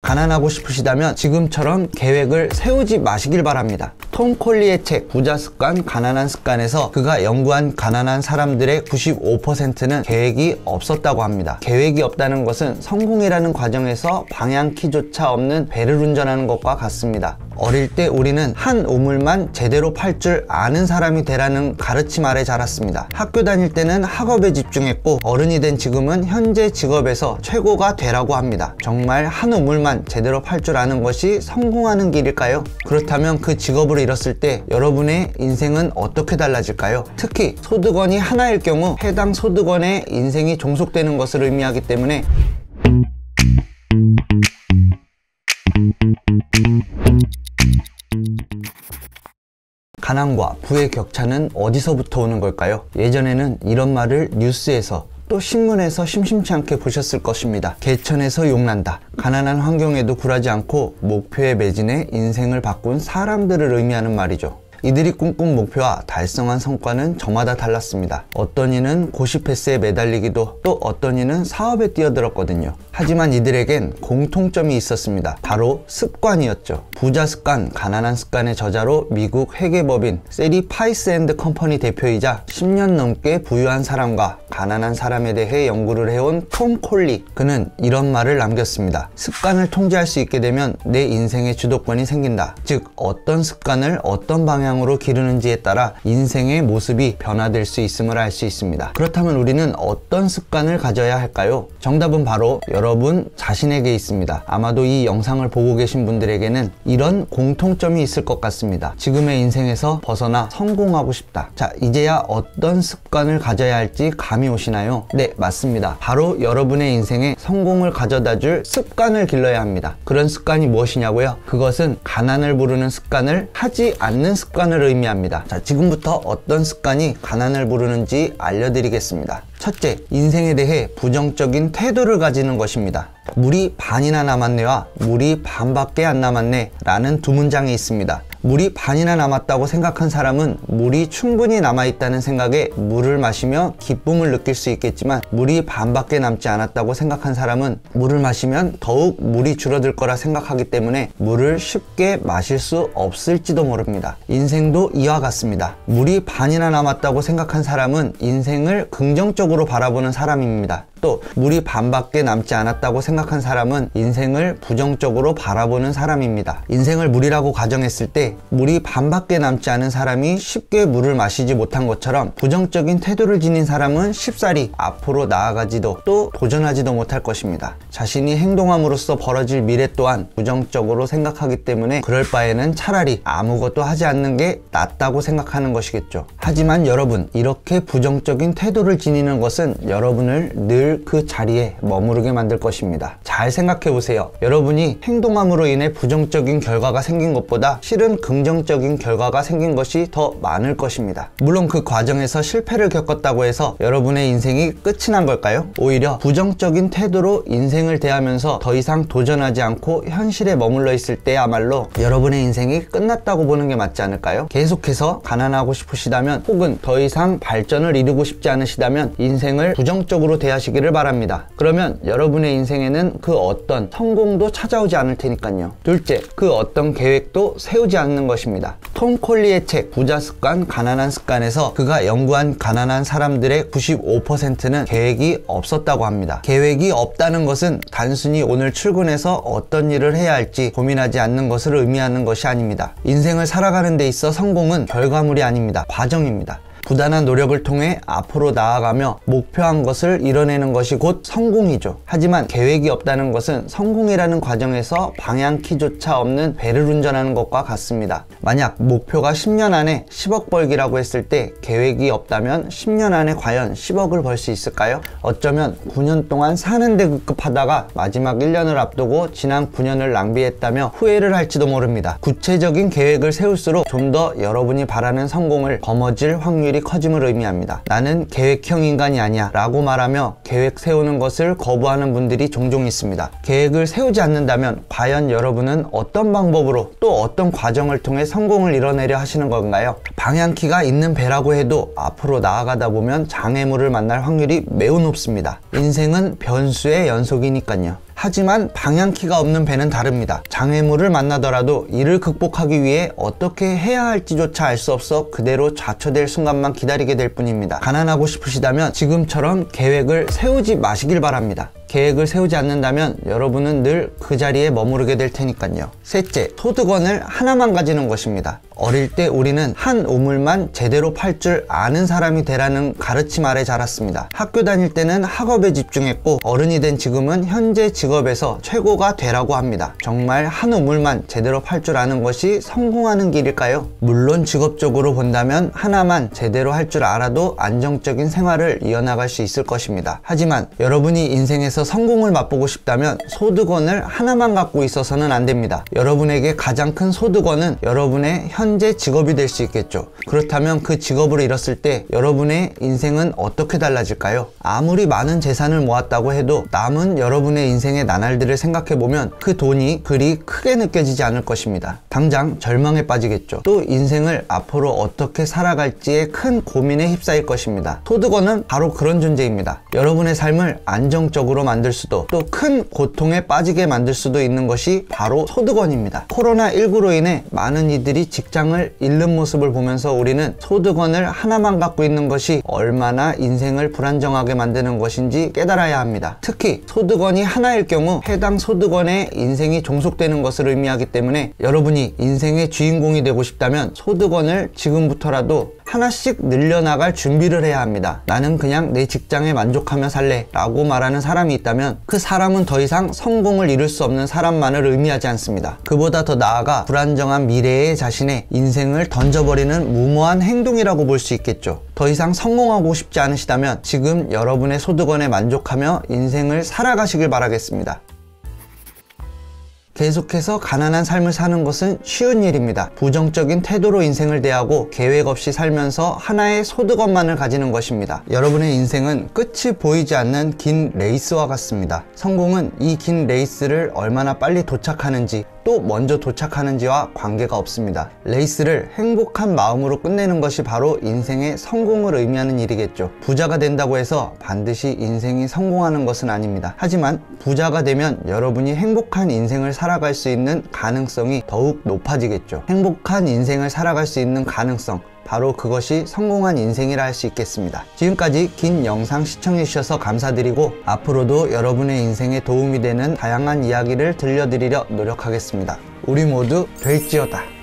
가난하고 싶으시다면 지금처럼 계획을 세우지 마시길 바랍니다. 톰 콜리의 책 부자 습관, 가난한 습관에서 그가 연구한 가난한 사람들의 95%는 계획이 없었다고 합니다. 계획이 없다는 것은 성공이라는 과정에서 방향키조차 없는 배를 운전하는 것과 같습니다. 어릴 때 우리는 한 우물만 제대로 팔 줄 아는 사람이 되라는 가르침 아래 자랐습니다. 학교 다닐 때는 학업에 집중했고 어른이 된 지금은 현재 직업에서 최고가 되라고 합니다. 정말 한 우물만 제대로 팔 줄 아는 것이 성공하는 길일까요? 그렇다면 그 직업을 잃었을 때 여러분의 인생은 어떻게 달라질까요? 특히 소득원이 하나일 경우 해당 소득원의 인생이 종속되는 것을 의미하기 때문에 가난과 부의 격차는 어디서부터 오는 걸까요? 예전에는 이런 말을 뉴스에서 또 신문에서 심심치 않게 보셨을 것입니다. 개천에서 용난다. 가난한 환경에도 굴하지 않고 목표에 매진해 인생을 바꾼 사람들을 의미하는 말이죠. 이들이 꿈꾼 목표와 달성한 성과는 저마다 달랐습니다. 어떤 이는 고시 패스에 매달리기도, 또 어떤 이는 사업에 뛰어들었거든요. 하지만 이들에겐 공통점이 있었습니다. 바로 습관이었죠. 부자 습관, 가난한 습관의 저자로 미국 회계법인 세리 파이스 앤드 컴퍼니 대표이자 10년 넘게 부유한 사람과 가난한 사람에 대해 연구를 해온 톰 콜리, 그는 이런 말을 남겼습니다. 습관을 통제할 수 있게 되면 내 인생의 주도권이 생긴다. 즉 어떤 습관을 어떤 방향으로 기르는지에 따라 인생의 모습이 변화될 수 있음을 알 수 있습니다. 그렇다면 우리는 어떤 습관을 가져야 할까요? 정답은 바로 여러분 자신에게 있습니다. 아마도 이 영상을 보고 계신 분들에게는 이런 공통점이 있을 것 같습니다. 지금의 인생에서 벗어나 성공하고 싶다. 자, 이제야 어떤 습관을 가져야 할지 감이 오시나요? 네, 맞습니다. 바로 여러분의 인생에 성공을 가져다줄 습관을 길러야 합니다. 그런 습관이 무엇이냐고요? 그것은 가난을 부르는 습관을 하지 않는 습관을 의미합니다. 자, 지금부터 어떤 습관이 가난을 부르는지 알려드리겠습니다. 첫째, 인생에 대해 부정적인 태도를 가지는 것입니다. 물이 반이나 남았네와 물이 반밖에 안 남았네 라는 두 문장이 있습니다. 물이 반이나 남았다고 생각한 사람은 물이 충분히 남아있다는 생각에 물을 마시며 기쁨을 느낄 수 있겠지만, 물이 반밖에 남지 않았다고 생각한 사람은 물을 마시면 더욱 물이 줄어들 거라 생각하기 때문에 물을 쉽게 마실 수 없을지도 모릅니다. 인생도 이와 같습니다. 물이 반이나 남았다고 생각한 사람은 인생을 긍정적으로 바라보는 사람입니다. 또 물이 반밖에 남지 않았다고 생각한 사람은 인생을 부정적으로 바라보는 사람입니다. 인생을 물이라고 가정했을 때 물이 반밖에 남지 않은 사람이 쉽게 물을 마시지 못한 것처럼, 부정적인 태도를 지닌 사람은 쉽사리 앞으로 나아가지도 또 도전하지도 못할 것입니다. 자신이 행동함으로써 벌어질 미래 또한 부정적으로 생각하기 때문에 그럴 바에는 차라리 아무것도 하지 않는 게 낫다고 생각하는 것이겠죠. 하지만 여러분, 이렇게 부정적인 태도를 지니는 것은 여러분을 늘 그 자리에 머무르게 만들 것입니다. 잘 생각해 보세요. 여러분이 행동함으로 인해 부정적인 결과가 생긴 것보다 실은 긍정적인 결과가 생긴 것이 더 많을 것입니다. 물론 그 과정에서 실패를 겪었다고 해서 여러분의 인생이 끝이 난 걸까요? 오히려 부정적인 태도로 인생을 대하면서 더 이상 도전하지 않고 현실에 머물러 있을 때야말로 여러분의 인생이 끝났다고 보는 게 맞지 않을까요? 계속해서 가난하고 싶으시다면, 혹은 더 이상 발전을 이루고 싶지 않으시다면 인생을 부정적으로 대하시기를 바랍니다. 그러면 여러분의 인생에는 그 어떤 성공도 찾아오지 않을 테니까요. 둘째, 그 어떤 계획도 세우지 않는 것입니다. 톰 콜리의 책 부자 습관, 가난한 습관에서 그가 연구한 가난한 사람들의 95%는 계획이 없었다고 합니다. 계획이 없다는 것은 단순히 오늘 출근해서 어떤 일을 해야 할지 고민하지 않는 것을 의미하는 것이 아닙니다. 인생을 살아가는 데 있어 성공은 결과물이 아닙니다. 과정입니다. 부단한 노력을 통해 앞으로 나아가며 목표한 것을 이뤄내는 것이 곧 성공이죠. 하지만 계획이 없다는 것은 성공이라는 과정에서 방향키조차 없는 배를 운전하는 것과 같습니다. 만약 목표가 10년 안에 10억 벌기라고 했을 때 계획이 없다면 10년 안에 과연 10억을 벌 수 있을까요? 어쩌면 9년 동안 사는데 급급하다가 마지막 1년을 앞두고 지난 9년을 낭비했다며 후회를 할지도 모릅니다. 구체적인 계획을 세울수록 좀 더 여러분이 바라는 성공을 거머쥘 확률이 커짐을 의미합니다. 나는 계획형 인간이 아니야 라고 말하며 계획 세우는 것을 거부하는 분들이 종종 있습니다. 계획을 세우지 않는다면 과연 여러분은 어떤 방법으로 또 어떤 과정을 통해 성공을 이뤄내려 하시는 건가요? 방향키가 있는 배라고 해도 앞으로 나아가다 보면 장애물을 만날 확률이 매우 높습니다. 인생은 변수의 연속이니까요. 하지만 방향키가 없는 배는 다릅니다. 장애물을 만나더라도 이를 극복하기 위해 어떻게 해야 할지조차 알 수 없어 그대로 좌초될 순간만 기다리게 될 뿐입니다. 가난하고 싶으시다면 지금처럼 계획을 세우지 마시길 바랍니다. 계획을 세우지 않는다면 여러분은 늘 그 자리에 머무르게 될 테니까요. 셋째, 소득원을 하나만 가지는 것입니다. 어릴 때 우리는 한 우물만 제대로 팔 줄 아는 사람이 되라는 가르침 아래 자랐습니다. 학교 다닐 때는 학업에 집중했고 어른이 된 지금은 현재 직업에서 최고가 되라고 합니다. 정말 한 우물만 제대로 팔 줄 아는 것이 성공하는 길일까요? 물론 직업적으로 본다면 하나만 제대로 할 줄 알아도 안정적인 생활을 이어나갈 수 있을 것입니다. 하지만 여러분이 인생에서 성공을 맛보고 싶다면 소득원을 하나만 갖고 있어서는 안 됩니다. 여러분에게 가장 큰 소득원은 여러분의 현재 직업이 될 수 있겠죠. 그렇다면 그 직업을 잃었을 때 여러분의 인생은 어떻게 달라질까요? 아무리 많은 재산을 모았다고 해도 남은 여러분의 인생의 나날들을 생각해보면 그 돈이 그리 크게 느껴지지 않을 것입니다. 당장 절망에 빠지겠죠. 또 인생을 앞으로 어떻게 살아갈지에 큰 고민에 휩싸일 것입니다. 소득원은 바로 그런 존재입니다. 여러분의 삶을 안정적으로 만들 수도 또 큰 고통에 빠지게 만들 수도 있는 것이 바로 소득원입니다. 코로나19로 인해 많은 이들이 직장을 잃는 모습을 보면서 우리는 소득원을 하나만 갖고 있는 것이 얼마나 인생을 불안정하게 만드는 것인지 깨달아야 합니다. 특히 소득원이 하나일 경우 해당 소득원에 인생이 종속되는 것을 의미하기 때문에 여러분이 인생의 주인공이 되고 싶다면 소득원을 지금부터라도 하나씩 늘려나갈 준비를 해야 합니다. 나는 그냥 내 직장에 만족하며 살래 라고 말하는 사람이 있다면 그 사람은 더 이상 성공을 이룰 수 없는 사람만을 의미하지 않습니다. 그보다 더 나아가 불안정한 미래의 자신의 인생을 던져버리는 무모한 행동이라고 볼 수 있겠죠. 더 이상 성공하고 싶지 않으시다면 지금 여러분의 소득원에 만족하며 인생을 살아가시길 바라겠습니다. 계속해서 가난한 삶을 사는 것은 쉬운 일입니다. 부정적인 태도로 인생을 대하고 계획 없이 살면서 하나의 소득원만을 가지는 것입니다. 여러분의 인생은 끝이 보이지 않는 긴 레이스와 같습니다. 성공은 이 긴 레이스를 얼마나 빨리 도착하는지 또 먼저 도착하는지와 관계가 없습니다. 레이스를 행복한 마음으로 끝내는 것이 바로 인생의 성공을 의미하는 일이겠죠. 부자가 된다고 해서 반드시 인생이 성공하는 것은 아닙니다. 하지만 부자가 되면 여러분이 행복한 인생을 살아갈 수 있는 가능성이 더욱 높아지겠죠. 행복한 인생을 살아갈 수 있는 가능성, 바로 그것이 성공한 인생이라 할 수 있겠습니다. 지금까지 긴 영상 시청해주셔서 감사드리고 앞으로도 여러분의 인생에 도움이 되는 다양한 이야기를 들려드리려 노력하겠습니다. 우리 모두 될지어다.